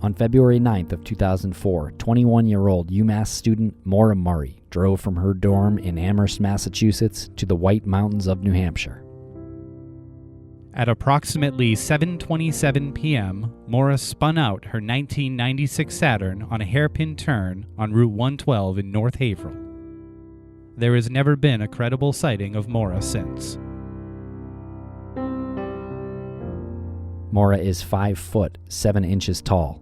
On February 9th of 2004, 21-year-old UMass student Maura Murray drove from her dorm in Amherst, Massachusetts to the White Mountains of New Hampshire. At approximately 7:27 p.m., Maura spun out her 1996 Saturn on a hairpin turn on Route 112 in North Haverhill. There has never been a credible sighting of Maura since. Maura is 5 foot 7 inches tall.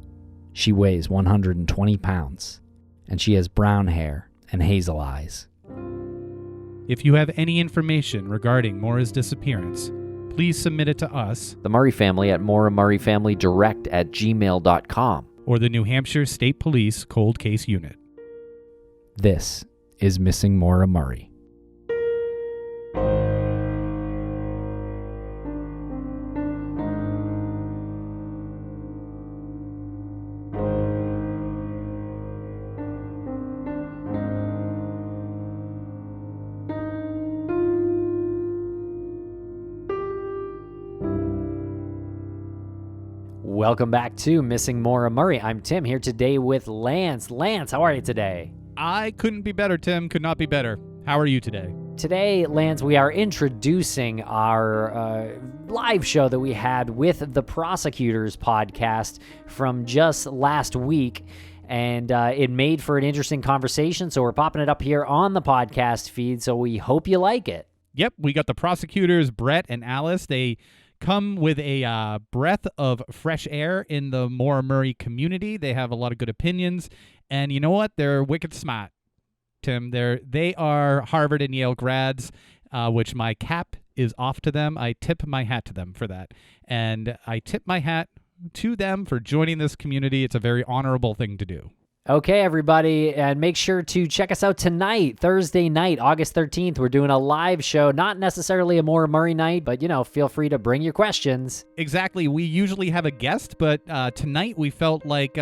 She weighs 120 pounds, and she has brown hair and hazel eyes. If you have any information regarding Maura's disappearance, please submit it to us, The Murray family at MauraMurrayFamilyDirect@gmail.com. or the New Hampshire State Police Cold Case Unit. This is Missing Maura Murray. Welcome back to Missing Maura Murray. I'm Tim, here today with Lance. Lance, how are you today? I couldn't be better, Tim. Could not be better. How are you today? Today, Lance, we are introducing our live show that we had with the Prosecutors Podcast from just last week. And it made for an interesting conversation, so we're popping it up here on the podcast feed, so we hope you like it. Yep, we got the prosecutors, Brett and Alice. They come with a breath of fresh air in the Maura Murray community. They have a lot of good opinions, and you know what? They're wicked smart, Tim. They are Harvard and Yale grads, which my cap is off to them. I tip my hat to them for that, and I tip my hat to them for joining this community. It's a very honorable thing to do. Okay, everybody, and make sure to check us out tonight, Thursday night, August 13th. We're doing a live show, not necessarily a Maura Murray night, but, feel free to bring your questions. Exactly. We usually have a guest, but tonight we felt like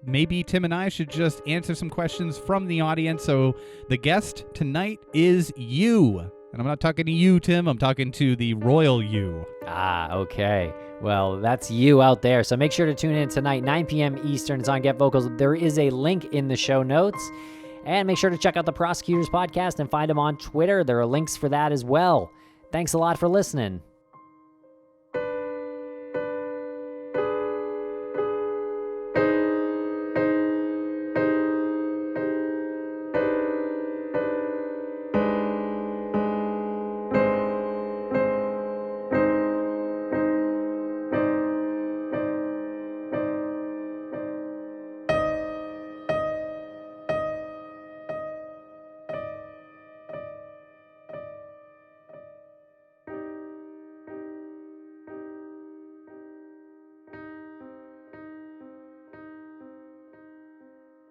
maybe Tim and I should just answer some questions from the audience. So the guest tonight is you. And I'm not talking to you, Tim. I'm talking to the royal you. Ah, okay. Well, that's you out there. So make sure to tune in tonight, 9 p.m. Eastern. It's on Get Vocals. There is a link in the show notes. And make sure to check out the Prosecutors Podcast and find them on Twitter. There are links for that as well. Thanks a lot for listening.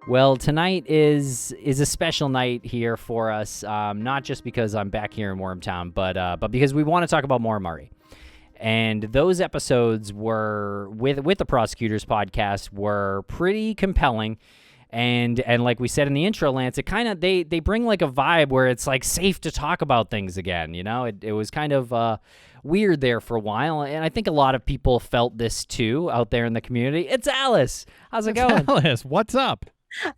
Well, tonight is a special night here for us, not just because I'm back here in Wormtown, but because we want to talk about Maura Murray. And those episodes were with the Prosecutors Podcast were pretty compelling, and like we said in the intro, Lance, it kind of they bring like a vibe where it's like safe to talk about things again. It was kind of weird there for a while, and I think a lot of people felt this too out there in the community. It's Alice. How's it going? Alice, what's up?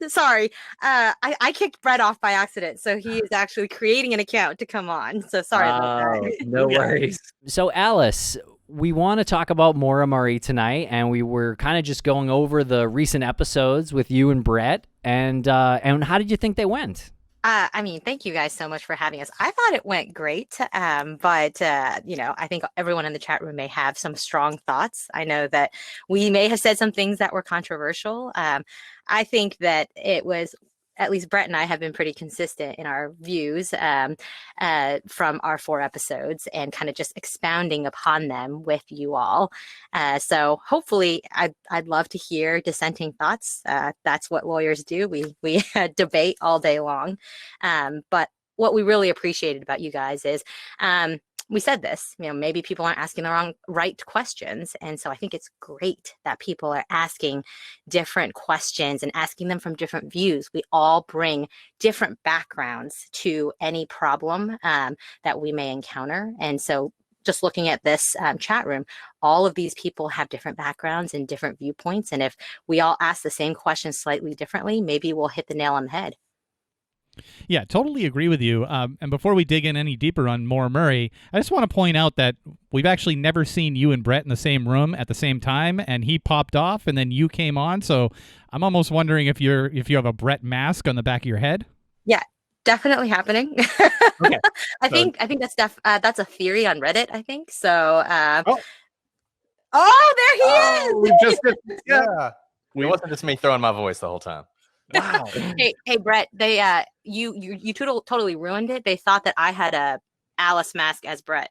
Sorry, I kicked Brett off by accident, so he is actually creating an account to come on. So sorry about that. No worries. So Alice, we want to talk about Maura Murray tonight, and we were kind of just going over the recent episodes with you and Brett, and how did you think they went? Thank you guys so much for having us. I thought it went great, but I think everyone in the chat room may have some strong thoughts. I know that we may have said some things that were controversial. I think that it was, at least Brett and I have been pretty consistent in our views from our 4 episodes and kind of just expounding upon them with you all. So hopefully I'd love to hear dissenting thoughts. That's what lawyers do. We debate all day long. But what we really appreciated about you guys is we said this, maybe people aren't asking the right questions. And so I think it's great that people are asking different questions and asking them from different views. We all bring different backgrounds to any problem that we may encounter. And so just looking at this chat room, all of these people have different backgrounds and different viewpoints. And if we all ask the same question slightly differently, maybe we'll hit the nail on the head. Yeah, totally agree with you. And before we dig in any deeper on Maura Murray, I just want to point out that we've actually never seen you and Brett in the same room at the same time, and he popped off, and then you came on. So I'm almost wondering if you have a Brett mask on the back of your head. Yeah, definitely happening. Okay. I think that's a theory on Reddit. I think so. Oh, there he is. We just yeah. It wasn't just me throwing my voice the whole time. Wow. Hey, Brett. They you totally ruined it. They thought that I had a Alice mask as Brett.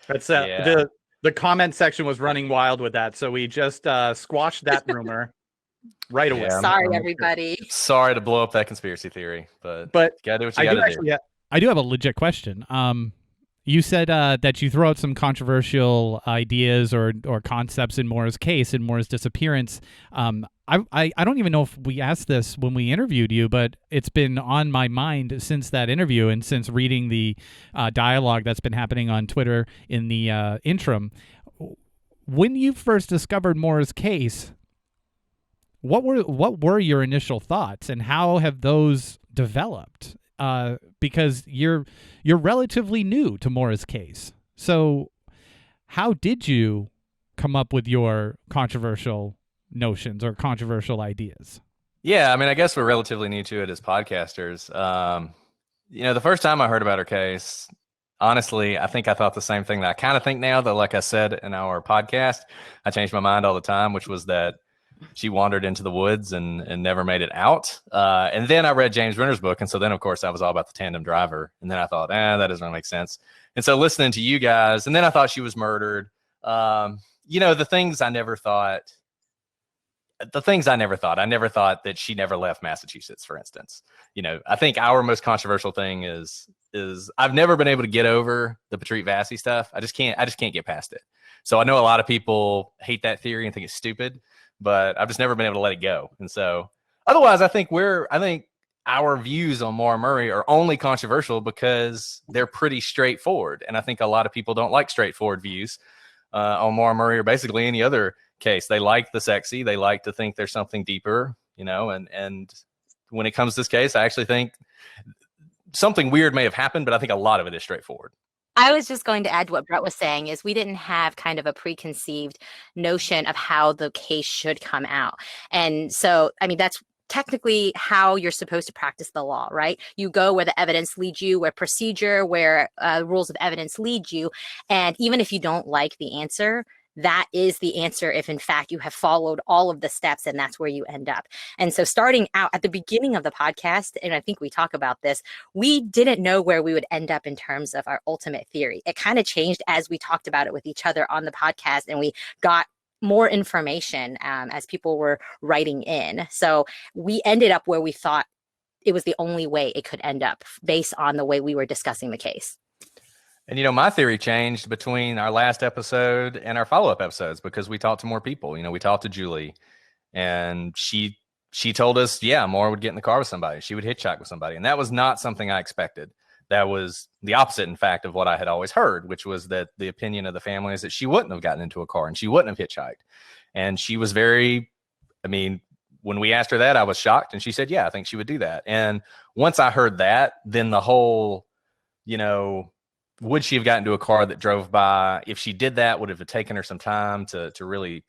That's the comment section was running wild with that, so we just squashed that rumor right away. Yeah, Sorry, everybody. Sorry to blow up that conspiracy theory, but gotta do what you gotta do. I do have a legit question. You said that you throw out some controversial ideas or concepts in Maura's case, in Maura's disappearance. I don't even know if we asked this when we interviewed you, but it's been on my mind since that interview and since reading the dialogue that's been happening on Twitter in the interim. When you first discovered Maura's case, what were your initial thoughts, and how have those developed? Because you're relatively new to Maura's case. So how did you come up with your controversial notions or controversial ideas? Yeah, I mean, I guess we're relatively new to it as podcasters. The first time I heard about her case, honestly, I think I thought the same thing that I kind of think now, though, like I said in our podcast, I changed my mind all the time, which was that she wandered into the woods and never made it out. And then I read James Renner's book. And so then, of course, I was all about the tandem driver. And then I thought, that doesn't really make sense. And so listening to you guys, and then I thought she was murdered. The things I never thought. I never thought that she never left Massachusetts, for instance. I think our most controversial thing is I've never been able to get over the Patrick Vassy stuff. I just can't get past it. So I know a lot of people hate that theory and think it's stupid, but I've just never been able to let it go. And so otherwise, I think our views on Maura Murray are only controversial because they're pretty straightforward. And I think a lot of people don't like straightforward views on Maura Murray or basically any other case. They like the sexy. They like to think there's something deeper, and when it comes to this case, I actually think something weird may have happened, but I think a lot of it is straightforward. I was just going to add to what Brett was saying is we didn't have kind of a preconceived notion of how the case should come out. And so, I mean, that's technically how you're supposed to practice the law, right? You go where the evidence leads you, where procedure, where rules of evidence lead you. And even if you don't like the answer, that is the answer if in fact you have followed all of the steps and that's where you end up. And so starting out at the beginning of the podcast, and I think we talk about this, we didn't know where we would end up in terms of our ultimate theory. It kind of changed as we talked about it with each other on the podcast, and we got more information as people were writing in. So we ended up where we thought it was the only way it could end up based on the way we were discussing the case. And, my theory changed between our last episode and our follow-up episodes because we talked to more people. We talked to Julie, and she told us, Maura would get in the car with somebody. She would hitchhike with somebody. And that was not something I expected. That was the opposite, in fact, of what I had always heard, which was that the opinion of the family is that she wouldn't have gotten into a car and she wouldn't have hitchhiked. And she was when we asked her that, I was shocked. And she said, I think she would do that. And once I heard that, then the whole, would she have gotten into a car that drove by? If she did that, would it have taken her some time to really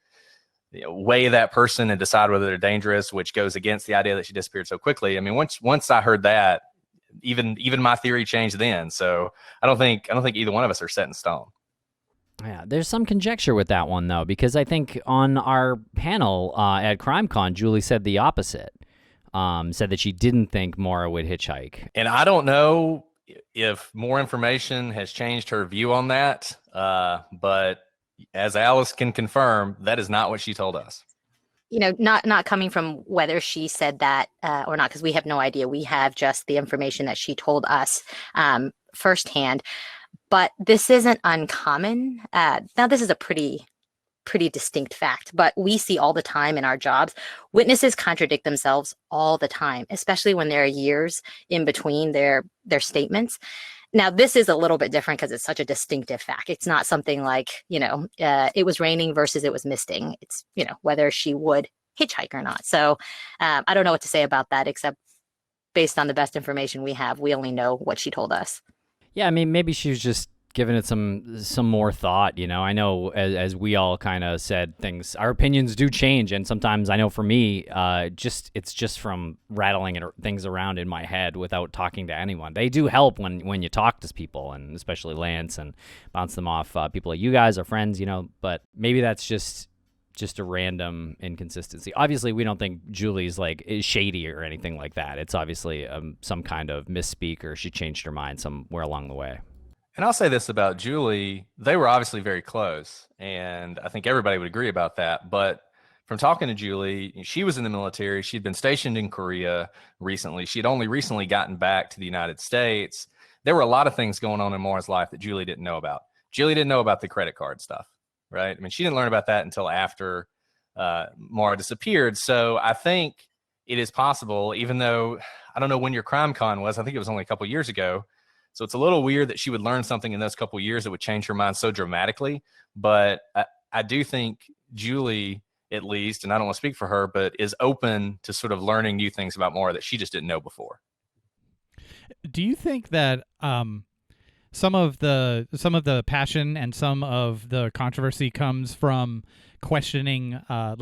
weigh that person and decide whether they're dangerous, which goes against the idea that she disappeared so quickly. I mean, once I heard that, even my theory changed then. So I don't think either one of us are set in stone. Yeah, there's some conjecture with that one though, because I think on our panel at CrimeCon, Julie said the opposite. Said that she didn't think Maura would hitchhike. And I don't know if more information has changed her view on that, but as Alice can confirm, that is not what she told us. Not coming from whether she said that or not, because we have no idea. We have just the information that she told us firsthand. But this isn't uncommon. Now, this is a pretty distinct fact, but we see all the time in our jobs, witnesses contradict themselves all the time, especially when there are years in between their statements. Now, this is a little bit different because it's such a distinctive fact. It's not something like, it was raining versus it was misting. It's, whether she would hitchhike or not. So I don't know what to say about that, except based on the best information we have, we only know what she told us. Yeah, I mean, maybe she was just giving it some more thought. I know as we all kind of said, things, our opinions do change, and sometimes I know for me, it's just from rattling things around in my head without talking to anyone. They do help when you talk to people, and especially Lance, and bounce them off people like you guys, our friends, But maybe that's just a random inconsistency. Obviously, we don't think Julie's is shady or anything like that. It's obviously some kind of misspeak, or she changed her mind somewhere along the way. And I'll say this about Julie, they were obviously very close, and I think everybody would agree about that. But from talking to Julie, she was in the military. She'd been stationed in Korea recently. She'd only recently gotten back to the United States. There were a lot of things going on in Maura's life that Julie didn't know about. Julie didn't know about the credit card stuff, right? I mean, she didn't learn about that until after Maura disappeared. So I think it is possible, even though I don't know when your crime con was. I think it was only a couple years ago. So it's a little weird that she would learn something in those couple of years that would change her mind so dramatically. But I do think Julie, at least, and I don't want to speak for her, but is open to sort of learning new things about Maura that she just didn't know before. Do you think that some of the passion and some of the controversy comes from questioning,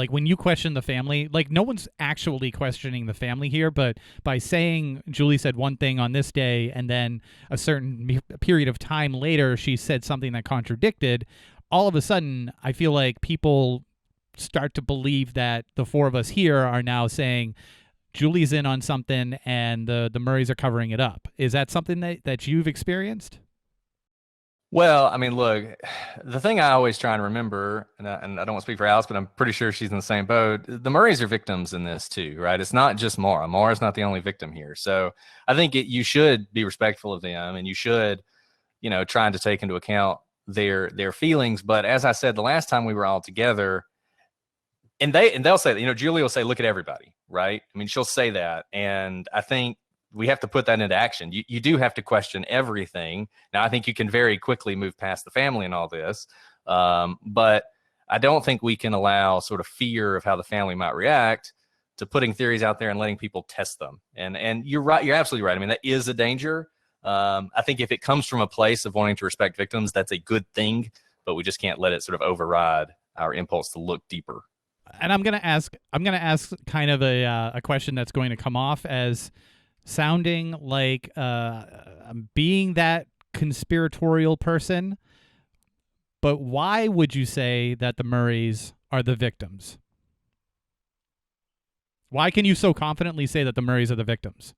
when you question the family, no one's actually questioning the family here, but by saying Julie said one thing on this day and then a certain period of time later she said something that contradicted, all of a sudden I feel like people start to believe that the four of us here are now saying Julie's in on something and the Murrays are covering it up. Is that something that you've experienced? Well, I mean, look, the thing I always try and remember, and I don't want to speak for Alice, but I'm pretty sure she's in the same boat. The Murrays are victims in this too, right? It's not just Maura. Maura's not the only victim here. So I think you should be respectful of them, and you should, trying to take into account their feelings. But as I said, the last time we were all together, and they'll say, Julie will say, look at everybody, right? I mean, she'll say that. And I think we have to put that into action. You do have to question everything. Now, I think you can very quickly move past the family and all this. But I don't think we can allow sort of fear of how the family might react to putting theories out there and letting people test them. And you're right. You're absolutely right. I mean, that is a danger. I think if it comes from a place of wanting to respect victims, that's a good thing, but we just can't let it sort of override our impulse to look deeper. And I'm gonna ask kind of a question that's going to come off as sounding like being that conspiratorial person, but why would you say that the Murrays are the victims? Why can you so confidently say that the Murrays are the victims?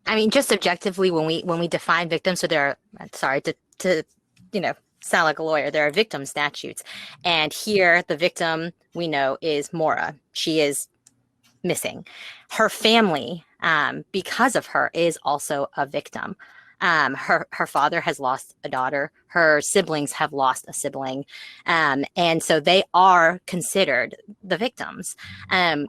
I mean, just objectively, when we define victims, so there are, sorry to sound like a lawyer, there are victim statutes, and here the victim we know is Maura. She is missing. Her family, because of her, is also a victim. Her father has lost a daughter. Her siblings have lost a sibling. And so they are considered the victims. And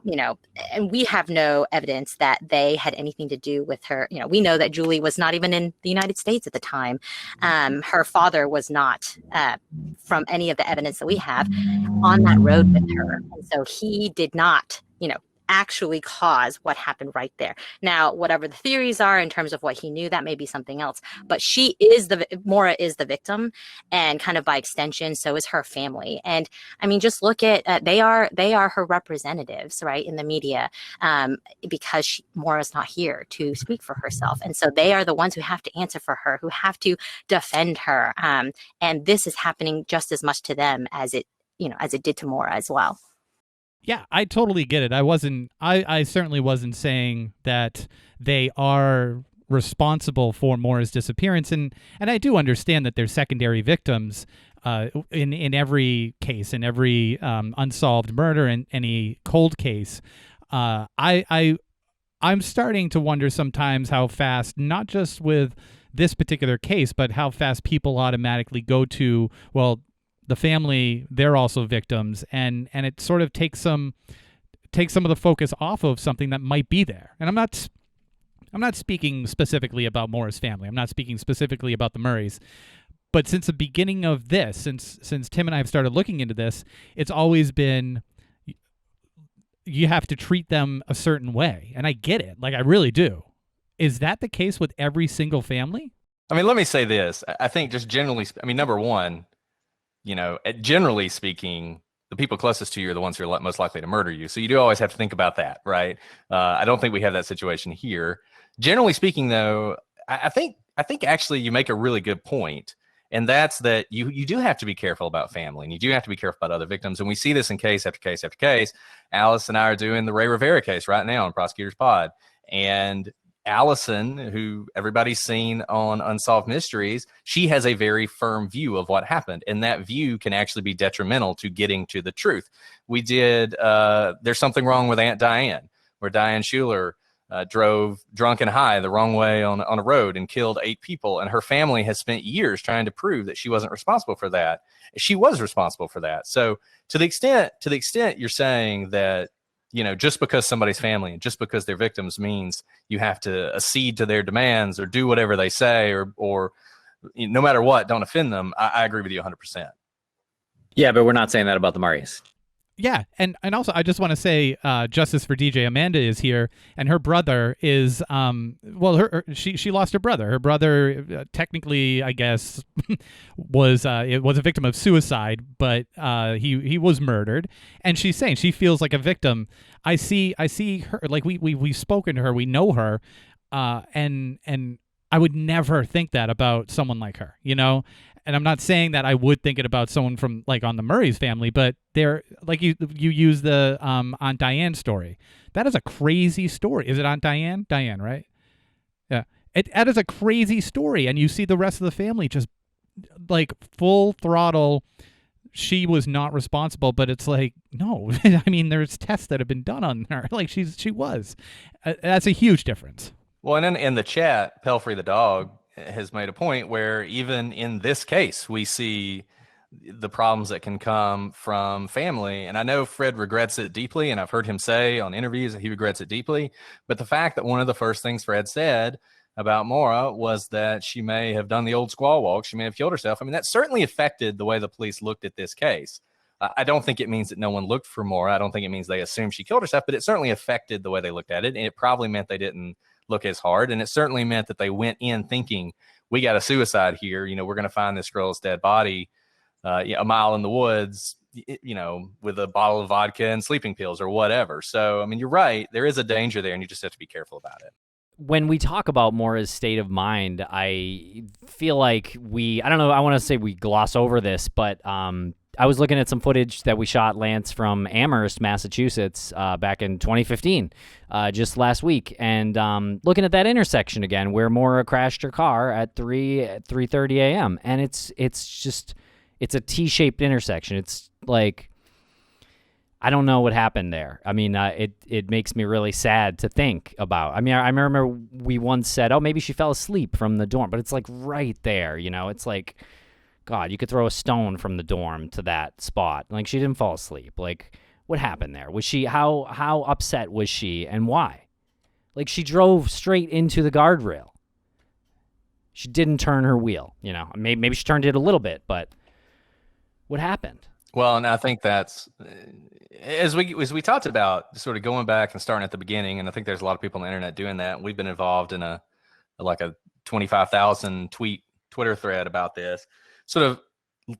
we have no evidence that they had anything to do with her. We know that Julie was not even in the United States at the time. Her father was not, from any of the evidence that we have, on that road with her. And so he did not, actually cause what happened right there. Now, whatever the theories are in terms of what he knew, that may be something else. But Maura is the victim, and kind of by extension, so is her family. And I mean, just look at they are her representatives, right, in the media, because Maura's not here to speak for herself, and so they are the ones who have to answer for her, who have to defend her. And this is happening just as much to them as it did to Maura as well. Yeah, I totally get it. I certainly wasn't saying that they are responsible for Maura's disappearance, and I do understand that they're secondary victims in every case, in every unsolved murder, and any cold case. I'm starting to wonder sometimes how fast, not just with this particular case, but how fast people automatically go to, well, the family, they're also victims, and it sort of takes some of the focus off of something that might be there. And I'm not I'm not speaking specifically about Maura's family. I'm not speaking specifically about the Murrays. But since the beginning of this, since Tim and I have started looking into this, it's always been you have to treat them a certain way. And I get it. Like, I really do. Is that the case with every single family? I mean, let me say this. I think just generally, I mean, number one, generally speaking, the people closest to you are the ones who are most likely to murder you. So you do always have to think about that, right? I don't think we have that situation here. Generally speaking, though, I think actually you make a really good point. And that's that you do have to be careful about family, and you do have to be careful about other victims. And we see this in case after case after case. Alice and I are doing the Ray Rivera case right now on Prosecutors Pod. And Allison, who everybody's seen on Unsolved Mysteries, she has a very firm view of what happened. And that view can actually be detrimental to getting to the truth. We did There's Something Wrong with Aunt Diane, where Diane Schuler drove drunk and high the wrong way on a road and killed 8 people. And her family has spent years trying to prove that she wasn't responsible for that. She was responsible for that. So to the extent you're saying that, just because somebody's family and just because they're victims means you have to accede to their demands or do whatever they say or no matter what, don't offend them. I agree with you 100%. Yeah, but we're not saying that about the Murrays. Yeah, and also I just want to say justice for DJ. Amanda is here, and her brother is she lost her brother. Her brother technically, I guess, was a victim of suicide, but he was murdered, and she's saying she feels like a victim. I see her, like we've spoken to her, we know her, and I would never think that about someone like her, And I'm not saying that I would think it about someone from like on the Murray's family, but they're like you use the Aunt Diane story. That is a crazy story. Is it Aunt Diane? Diane, right? Yeah. That is a crazy story, and you see the rest of the family just like full throttle. She was not responsible, but it's like no. I mean, there's tests that have been done on her. Like she was. That's a huge difference. Well, and in the chat, Pelfrey the dog has made a point where even in this case, we see the problems that can come from family. And I know Fred regrets it deeply, and I've heard him say on interviews that he regrets it deeply. But the fact that one of the first things Fred said about Maura was that she may have done the old squaw walk, she may have killed herself. I mean, that certainly affected the way the police looked at this case. I don't think it means that no one looked for Maura. I don't think it means they assumed she killed herself, but it certainly affected the way they looked at it. And it probably meant they didn't look as hard. And it certainly meant that they went in thinking, we got a suicide here. We're going to find this girl's dead body a mile in the woods, with a bottle of vodka and sleeping pills or whatever. So, I mean, you're right. There is a danger there, and you just have to be careful about it. When we talk about Maura's state of mind, I feel like I don't know, I want to say we gloss over this, but I was looking at some footage that we shot, Lance, from Amherst, Massachusetts, back in 2015, just last week, and looking at that intersection again where Maura crashed her car at 3:30 a.m. And it's a T-shaped intersection. It's like, I don't know what happened there. I mean, it makes me really sad to think about. I mean, I remember we once said, oh, maybe she fell asleep from the dorm, but it's like right there, It's like, God, you could throw a stone from the dorm to that spot. Like, she didn't fall asleep. Like, what happened there? Was she, how upset was she, and why? Like, she drove straight into the guardrail. She didn't turn her wheel, Maybe she turned it a little bit, but what happened? Well, and I think that's, as we talked about, sort of going back and starting at the beginning, and I think there's a lot of people on the internet doing that. We've been involved in a 25,000 tweet Twitter thread about this. Sort of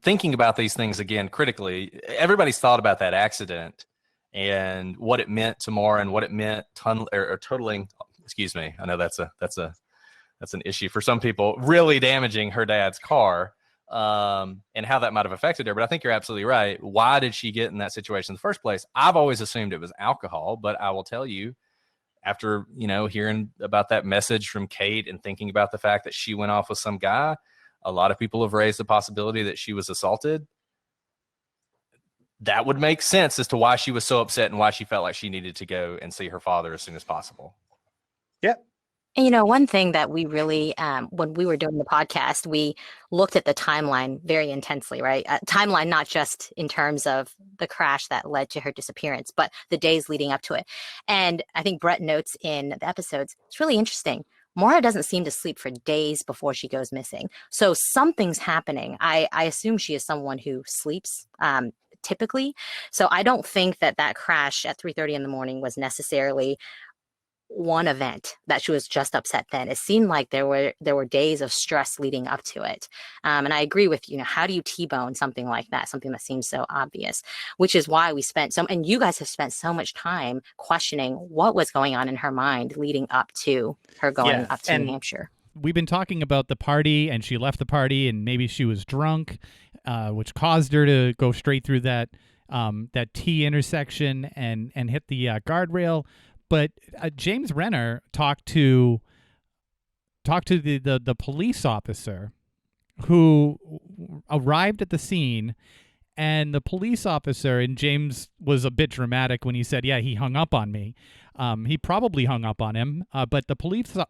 thinking about these things again critically. Everybody's thought about that accident and what it meant to Maura and what it meant totaling. Excuse me. I know that's an issue for some people. Really damaging her dad's car, and how that might have affected her. But I think you're absolutely right. Why did she get in that situation in the first place? I've always assumed it was alcohol, but I will tell you, after hearing about that message from Kate and thinking about the fact that she went off with some guy. A lot of people have raised the possibility that she was assaulted. That would make sense as to why she was so upset and why she felt like she needed to go and see her father as soon as possible. Yep. And one thing that we really, when we were doing the podcast, we looked at the timeline very intensely, right? Timeline, not just in terms of the crash that led to her disappearance, but the days leading up to it. And I think Brett notes in the episodes, it's really interesting. Maura doesn't seem to sleep for days before she goes missing. So something's happening. I assume she is someone who sleeps typically. So I don't think that crash at 3:30 in the morning was necessarily one event that she was just upset then. It seemed like there were days of stress leading up to it. And I agree with how do you T-bone something like that, something that seems so obvious, which is why we spent and you guys have spent so much time questioning what was going on in her mind leading up to her going up to New Hampshire. We've been talking about the party, and she left the party, and maybe she was drunk, which caused her to go straight through that T intersection and hit the guardrail. But James Renner talked to the police officer who arrived at the scene, and the police officer, and James was a bit dramatic when he said, yeah, he hung up on me. He probably hung up on him, but the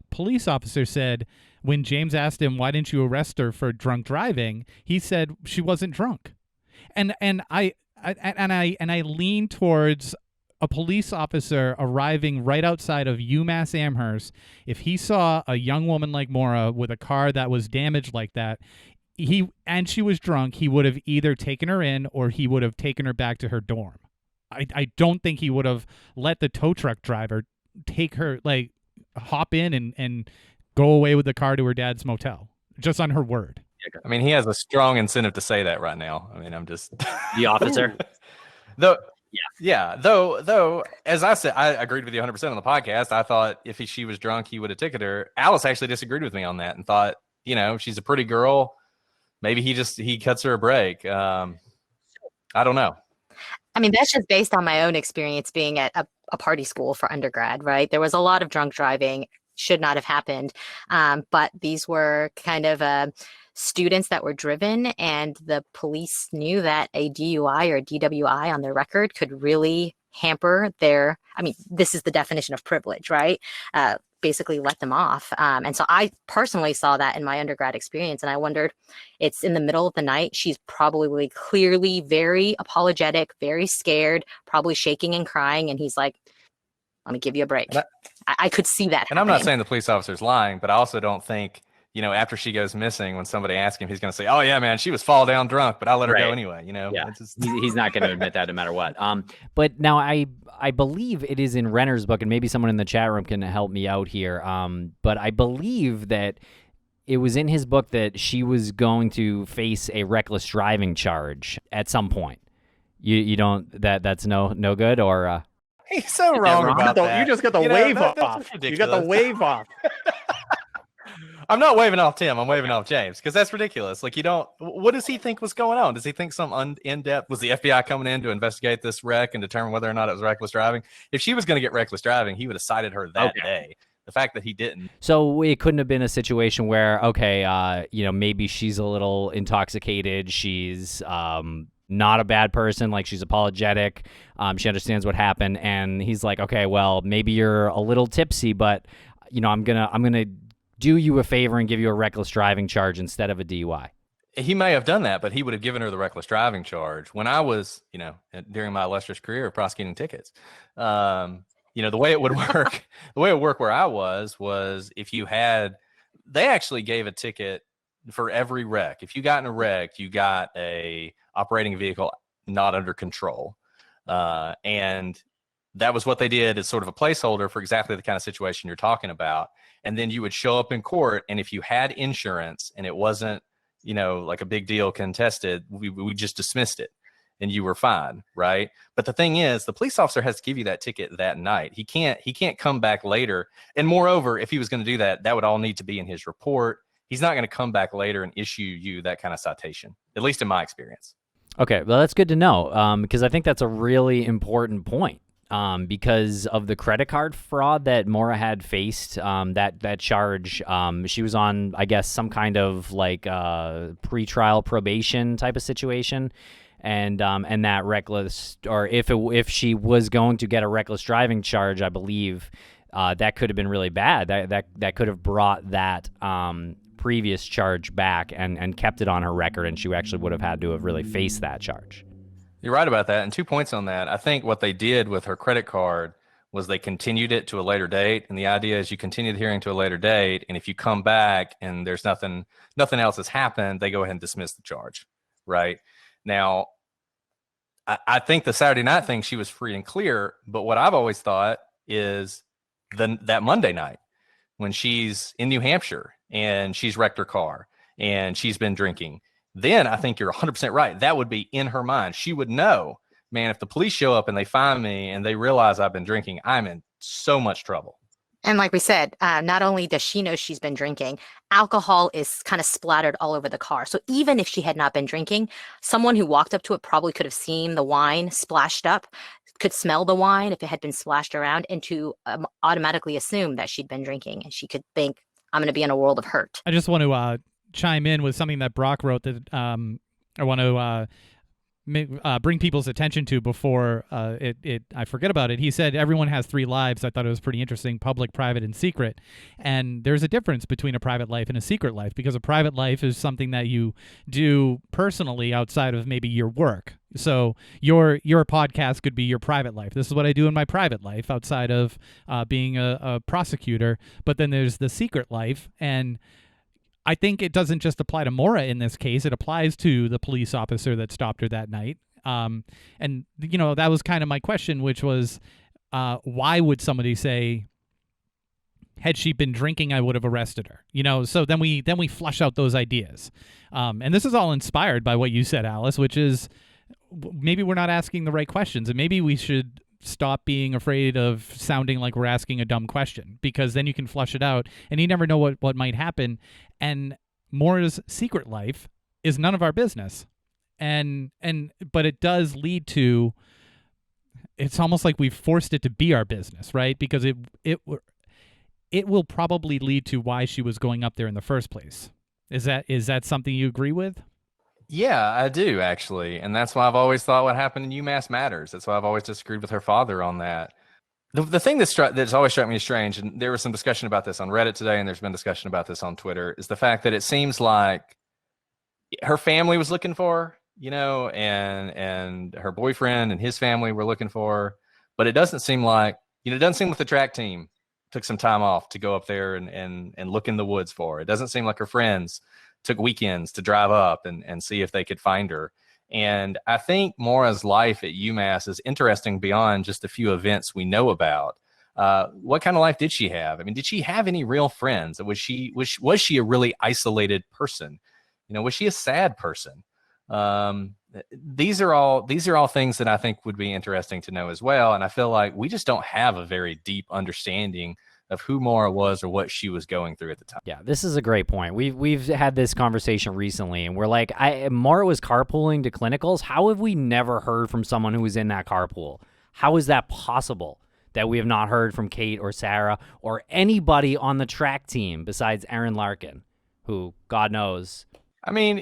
police officer said when James asked him, why didn't you arrest her for drunk driving, he said she wasn't drunk. And I lean towards a police officer arriving right outside of UMass Amherst. If he saw a young woman like Maura with a car that was damaged like that, and she was drunk, he would have either taken her in or he would have taken her back to her dorm. I don't think he would have let the tow truck driver take her, like, hop in and go away with the car to her dad's motel, just on her word. I mean, he has a strong incentive to say that right now. I mean, I'm just The officer. Though, as I said, I agreed with you 100% on the podcast. I thought if she was drunk, he would have ticketed her. Alice actually disagreed with me on that and thought, she's a pretty girl. Maybe he cuts her a break. I don't know. I mean, that's just based on my own experience being at a party school for undergrad, right? There was a lot of drunk driving, should not have happened. But these were kind of students that were driven, and the police knew that a DUI or DWI on their record could really hamper this is the definition of privilege, right? Basically let them off. And so I personally saw that in my undergrad experience, and I wondered, it's in the middle of the night. She's probably clearly very apologetic, very scared, probably shaking and crying. And he's like, let me give you a break. I could see that. And happening. I'm not saying the police officer's lying, but I also don't think, after she goes missing, when somebody asks him, he's going to say, oh yeah, man, she was fall down drunk, but I let her go anyway. Yeah. He's not going to admit that no matter what. But now I believe it is in Renner's book, and maybe someone in the chat room can help me out here. But I believe that it was in his book that she was going to face a reckless driving charge at some point. You don't, that's no good, or he's so wrong about that. You just got the wave off. You got the wave off. I'm not waving off Tim. I'm waving off James, because that's ridiculous. Like, what does he think was going on? Does he think some in-depth, was the FBI coming in to investigate this wreck and determine whether or not it was reckless driving? If she was going to get reckless driving, he would have cited her that day. The fact that he didn't. So it couldn't have been a situation where, maybe she's a little intoxicated. She's not a bad person. Like, she's apologetic. She understands what happened. And he's like, okay, well, maybe you're a little tipsy, but, I'm going to do you a favor and give you a reckless driving charge instead of a DUI. He may have done that, but he would have given her the reckless driving charge. When I was, during my illustrious career of prosecuting tickets, the way it would work, where I was if they actually gave a ticket for every wreck. If you got in a wreck, you got a operating vehicle not under control. And that was what they did as sort of a placeholder for exactly the kind of situation you're talking about. And then you would show up in court, and if you had insurance and it wasn't, like a big deal contested, we just dismissed it and you were fine, right? But the thing is, the police officer has to give you that ticket that night. He can't come back later. And moreover, if he was going to do that, that would all need to be in his report. He's not going to come back later and issue you that kind of citation, at least in my experience. Okay, well, that's good to know, because I think that's a really important point. Because of the credit card fraud that Maura had faced, that charge, she was on, I guess, some kind of like pre-trial probation type of situation, and that reckless, or if she was going to get a reckless driving charge, I believe that could have been really bad. That could have brought that previous charge back and kept it on her record, and she actually would have had to have really faced that charge. You're right about that. And 2 points on that. I think what they did with her credit card was they continued it to a later date. And the idea is you continue the hearing to a later date. And if you come back and there's nothing else has happened, they go ahead and dismiss the charge. Right now, I think the Saturday night thing, she was free and clear. But what I've always thought is that Monday night when she's in New Hampshire and she's wrecked her car and she's been drinking, then I think you're 100% right. That would be in her mind. She would know, man, if the police show up and they find me and they realize I've been drinking, I'm in so much trouble. And like we said, not only does she know she's been drinking, alcohol is kind of splattered all over the car. So even if she had not been drinking, someone who walked up to it probably could have seen the wine splashed up, could smell the wine if it had been splashed around, and to automatically assume that she'd been drinking. And she could think, I'm going to be in a world of hurt. I just want to chime in with something that Brock wrote that I want to bring people's attention to before I forget about it. He said everyone has 3 lives. I thought it was pretty interesting: public, private, and secret. And there's a difference between a private life and a secret life, because a private life is something that you do personally outside of maybe your work. So your podcast could be your private life. This is what I do in my private life outside of being a prosecutor. But then there's the secret life, and I think it doesn't just apply to Maura in this case. It applies to the police officer that stopped her that night. And, that was kind of my question, which was, why would somebody say, had she been drinking, I would have arrested her? So then we flush out those ideas. And this is all inspired by what you said, Alice, which is maybe we're not asking the right questions, and maybe we should stop being afraid of sounding like we're asking a dumb question, because then you can flush it out and you never know what might happen. And Maura's secret life is none of our business. But it does lead to, it's almost like we've forced it to be our business, right? Because it will probably lead to why she was going up there in the first place. Is that something you agree with? Yeah, I do, actually. And that's why I've always thought what happened in UMass matters. That's why I've always disagreed with her father on that. The thing that's always struck me as strange, and there was some discussion about this on Reddit today, and there's been discussion about this on Twitter, is the fact that it seems like her family was looking for her, and her boyfriend and his family were looking for her. But it doesn't seem like, it doesn't seem like the track team took some time off to go up there and look in the woods for her. It doesn't seem like her friends took weekends to drive up and see if they could find her. And I think Maura's life at UMass is interesting beyond just a few events we know about. What kind of life did she have? I mean, did she have any real friends? Was she a really isolated person? Was she a sad person? These are all things that I think would be interesting to know as well. And I feel like we just don't have a very deep understanding of who Maura was or what she was going through at the time. Yeah, this is a great point. We've had this conversation recently, and we're like, Maura was carpooling to clinicals. How have we never heard from someone who was in that carpool? How is that possible that we have not heard from Kate or Sarah or anybody on the track team besides Aaron Larkin, who, God knows? I mean,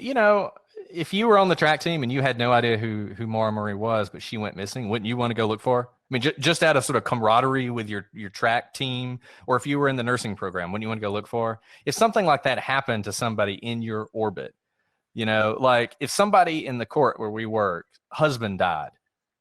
if you were on the track team and you had no idea who Maura Murray was, but she went missing, wouldn't you want to go look for her? I mean, just out of sort of camaraderie with your track team, or if you were in the nursing program, wouldn't you want to go look for her? If something like that happened to somebody in your orbit, like if somebody in the court where we work, husband died,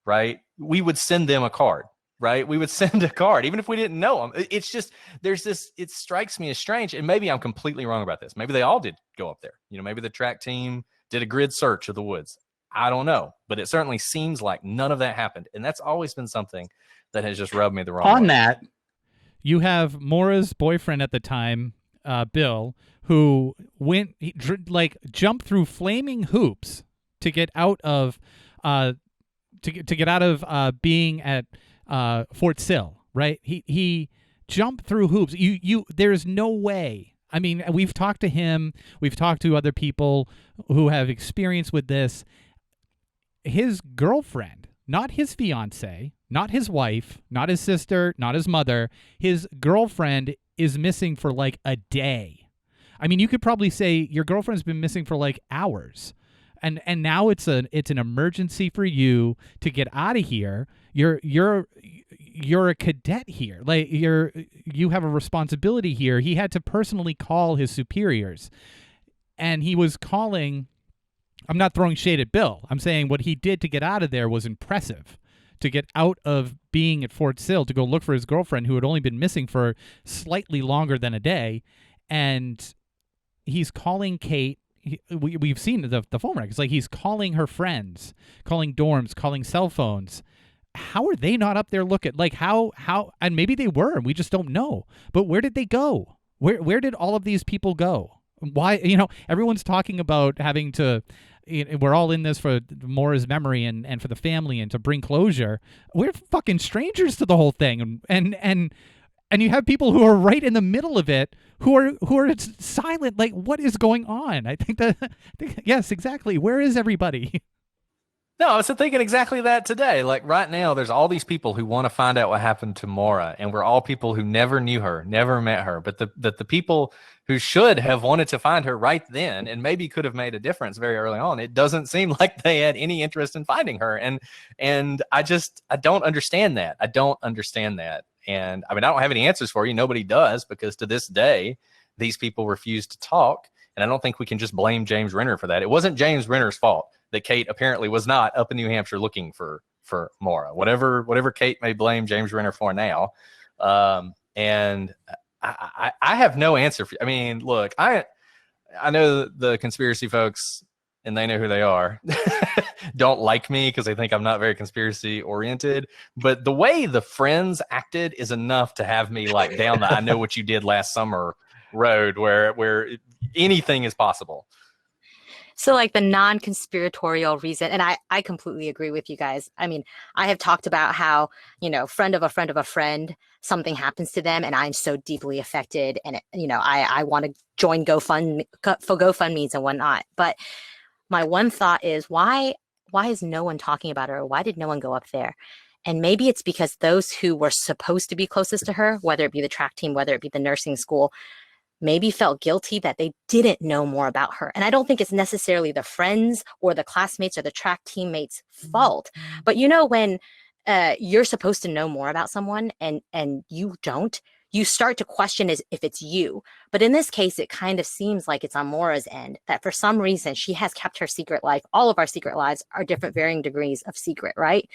right? We would send them a card, right? We would send a card, even if we didn't know them. It's just, it strikes me as strange. And maybe I'm completely wrong about this. Maybe they all did go up there. Maybe the track team did a grid search of the woods. I don't know, but it certainly seems like none of that happened. And that's always been something that has just rubbed me the wrong way. On that, you have Maura's boyfriend at the time, Bill, who jumped through flaming hoops to get out of being at Fort Sill, right? He jumped through hoops. There's no way. I mean, we've talked to him. We've talked to other people who have experience with this. His girlfriend, not his fiance, not his wife, not his sister, not his mother, his girlfriend is missing for like a day. I mean, you could probably say your girlfriend's been missing for like hours. And now it's an emergency for you to get out of here. you're a cadet here. Like you have a responsibility here. He had to personally call his superiors, and he was calling. I'm not throwing shade at Bill. I'm saying what he did to get out of there was impressive. To get out of being at Fort Sill to go look for his girlfriend who had only been missing for slightly longer than a day, and he's calling Kate. We've seen the phone records. Like, he's calling her friends, calling dorms, calling cell phones. How are they not up there looking? Like, how, and maybe they were, and we just don't know. But where did they go? Where did all of these people go? Why, everyone's talking about having to, we're all in this for Maura's memory and for the family and to bring closure. We're fucking strangers to the whole thing. And you have people who are right in the middle of it who are silent. Like, what is going on? I think yes, exactly. Where is everybody? No, I was thinking exactly that today. Like, right now, there's all these people who want to find out what happened to Maura, and we're all people who never knew her, never met her. But the people who should have wanted to find her right then and maybe could have made a difference very early on, it doesn't seem like they had any interest in finding her. And I don't understand that. I don't understand that. And I mean, I don't have any answers for you. Nobody does, because to this day, these people refuse to talk. And I don't think we can just blame James Renner for that. It wasn't James Renner's fault that Kate apparently was not up in New Hampshire looking for Maura. Whatever Kate may blame James Renner for now. And I have no answer for you. I mean, look, I know the conspiracy folks, and they know who they are, don't like me because they think I'm not very conspiracy oriented. But the way the friends acted is enough to have me like down the I know what you did last summer road where anything is possible. So like the non-conspiratorial reason, and I completely agree with you guys. I mean, I have talked about how, friend of a friend of a friend, something happens to them and I'm so deeply affected, and I want to join GoFundMes and whatnot. But my one thought is, why is no one talking about her? Why did no one go up there? And maybe it's because those who were supposed to be closest to her, whether it be the track team, whether it be the nursing school, maybe felt guilty that they didn't know more about her. And I don't think it's necessarily the friends or the classmates or the track teammates' fault. But when you're supposed to know more about someone and you don't, you start to question if it's you. But in this case, it kind of seems like it's on Maura's end, that for some reason she has kept her secret life. All of our secret lives are different varying degrees of secret, right?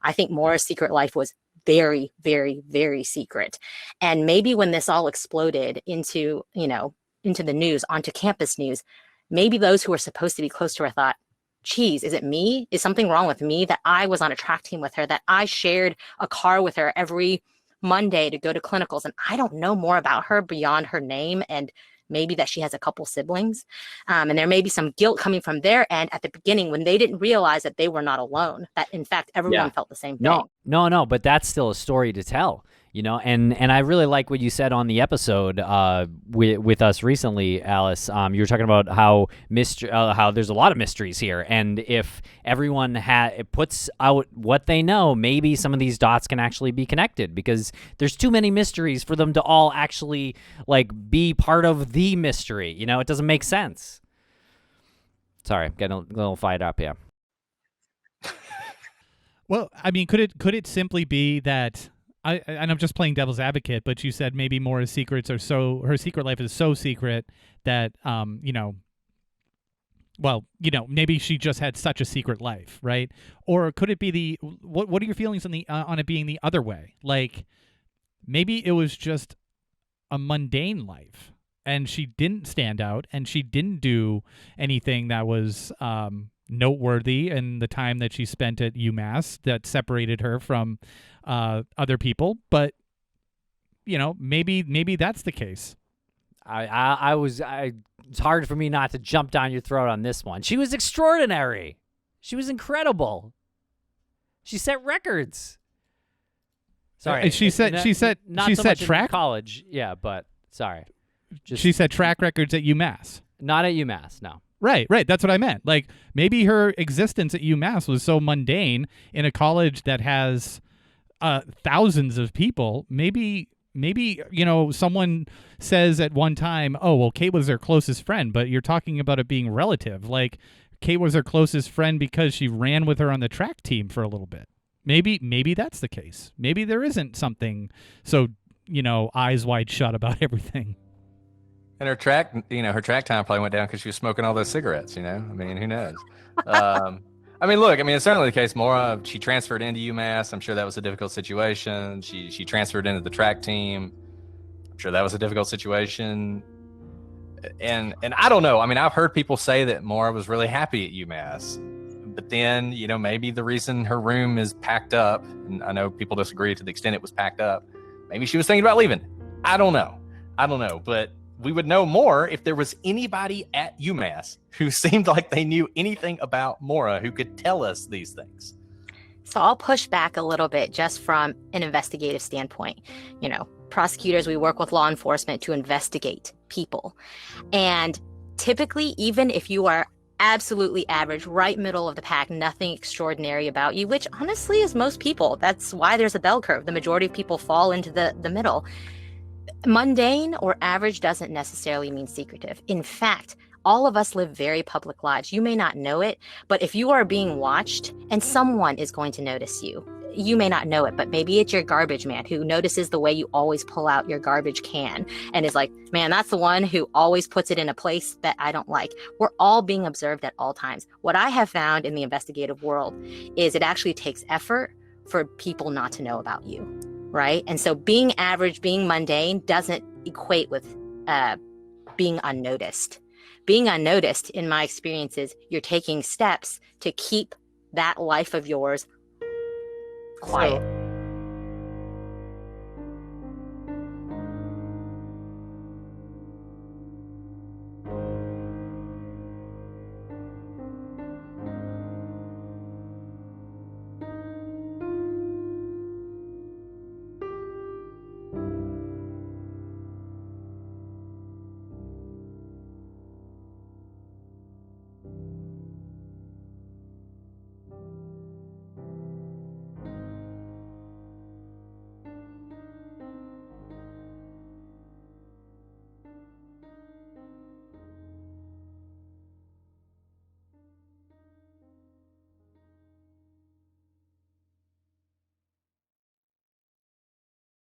I think Maura's secret life was very, very, very secret. And maybe when this all exploded into the news, onto campus news, maybe those who were supposed to be close to her thought, geez, is it me? Is something wrong with me that I was on a track team with her, that I shared a car with her every Monday to go to clinicals, and I don't know more about her beyond her name and maybe that she has a couple siblings. And there may be some guilt coming from their end at the beginning when they didn't realize that they were not alone, that in fact, everyone felt the same thing. No, but that's still a story to tell, and I really like what you said on the episode with us recently, Alice. You were talking about how there's a lot of mysteries here, and if everyone puts out what they know, maybe some of these dots can actually be connected, because there's too many mysteries for them to all actually be part of the mystery. It doesn't make sense. Sorry, I'm getting a little fired up here. Well, I mean, could it simply be that? I'm just playing devil's advocate, but you said maybe Maura's secret life is so secret that, maybe she just had such a secret life, right? Or could it be what are your feelings on it being the other way? Like, maybe it was just a mundane life and she didn't stand out and she didn't do anything that was, noteworthy in the time that she spent at UMass that separated her from other people. But maybe that's the case. It's hard for me not to jump down your throat on this one. She was extraordinary. She was incredible. She set records. Sorry, she set track college. Yeah, but sorry. She set track records at UMass. Not at UMass, no. Right. That's what I meant. Like, maybe her existence at UMass was so mundane in a college that has thousands of people. Maybe someone says at one time, oh, well, Kate was her closest friend, but you're talking about it being relative. Like, Kate was her closest friend because she ran with her on the track team for a little bit. Maybe that's the case. Maybe there isn't something so, eyes wide shut about everything. And her track time probably went down because she was smoking all those cigarettes, I mean, who knows? Look, it's certainly the case. Maura, she transferred into UMass. I'm sure that was a difficult situation. She transferred into the track team. I'm sure that was a difficult situation. And I don't know. I've heard people say that Maura was really happy at UMass. But then, maybe the reason her room is packed up, and I know people disagree to the extent it was packed up, maybe she was thinking about leaving. I don't know. But we would know more if there was anybody at UMass who seemed like they knew anything about Maura who could tell us these things. So I'll push back a little bit just from an investigative standpoint. Prosecutors, we work with law enforcement to investigate people. And typically, even if you are absolutely average, right middle of the pack, nothing extraordinary about you, which honestly is most people. That's why there's a bell curve. The majority of people fall into the middle. Mundane or average doesn't necessarily mean secretive. In fact, all of us live very public lives. You may not know it, but if you are being watched and someone is going to notice you, you may not know it, but maybe it's your garbage man who notices the way you always pull out your garbage can and is like, man, that's the one who always puts it in a place that I don't like. We're all being observed at all times. What I have found in the investigative world is it actually takes effort for people not to know about you, right? And so being average, being mundane doesn't equate with being unnoticed. Being unnoticed, in my experience, is you're taking steps to keep that life of yours quiet.